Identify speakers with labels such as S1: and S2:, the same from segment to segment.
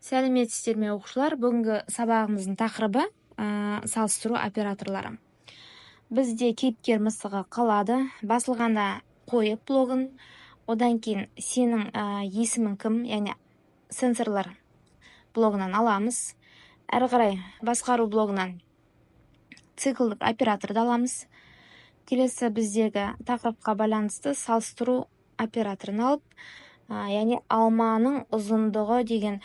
S1: Сәлеметсіздер ме оқушылар? Бүгінгі сабағымыздың тақырыбы салыстыру операторлары. Бізде кейіпкер мысығы қалады. Басылғанда қойып блогын, одан кейін сенің есімің кім, яғни сенсорлар блогынан аламыз. Әрі қарай басқару блогынан циклдік операторды аламыз. Келесі біздегі тақырыпқа байланысты салыстыру операторын алып, яғни алманың ұзындығы деген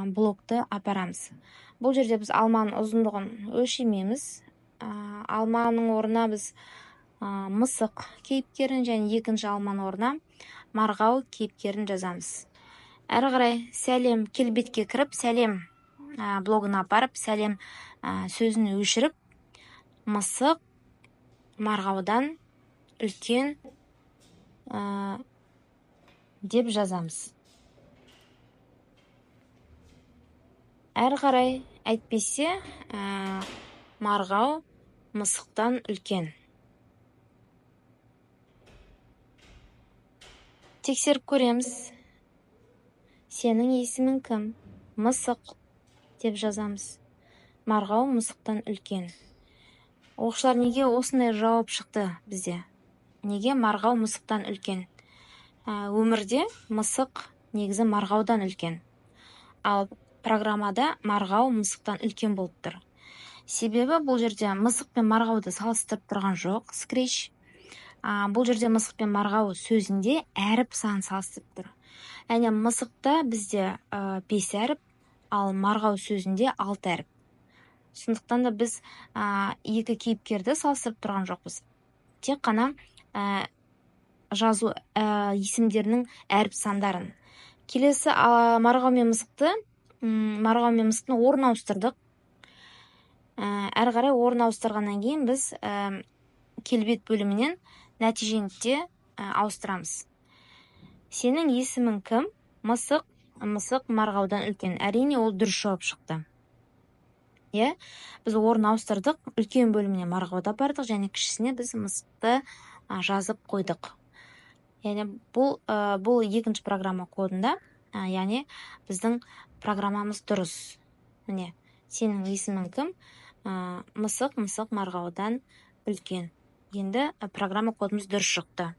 S1: блокты апарамыз. Бұл жерде біз алманың ұзындығын өлшемейміз. Алманың орнына біз мысық кейіпкерін және екінші алманың орнына марғау кейіпкерін жазамыз. Әрі қарай сәлем келбетке кіріп, сәлем блогына апарып, сәлем сөзін өшіріп, мысық марғаудан үлкен деп жазамыз. Әрі қарай әйтпесе марғау мысықтан үлкен. Тексеріп көреміз. Сенің есімің кім? Мысық деп жазамыз. Марғау мысықтан үлкен. Оқушылар, неге осындай жауап шықты бізде? Неге марғау мысықтан үлкен? Өмірде мысық негізі марғаудан үлкен. Ал программада марғау мысықтан үлкен болып тұр. Себебі бұл жерде мысық пен марғауды салыстырып тұрған жоқ, Scratch. Бұл жерде мысық пен марғау сөзінде әріп санын салыстырып тұр. Яғни мысықта бізде 5 әріп, ал марғау сөзінде 6 әріп. Сондықтан да біз екі кейіпкерді салыстырып тұрған жоқпыз. Тек қана жазу есімдерінің әріп сандарын. Келесі марғау мен мысықтың орнын ауыстырдық. Әрі қарай орын ауыстырғаннан кейін біз келбет бөлімінен нәтижені де ауыстырамыз. Сенің есімің кім? Мысық марғаудан үлкен. Әрине ол дұрыс жауап шықты. Біз орын ауыстырдық, үлкен бөліміне марғауды апардық, және кішісіне біз мысықты жазып қойдық. Яғни бұл екінші программа кодында, яғни біздің программамыз дұрыс. Міне, сенің есімің кім? Мысық марғаудан үлкен. Енді программа кодымыз дұрыс шықты.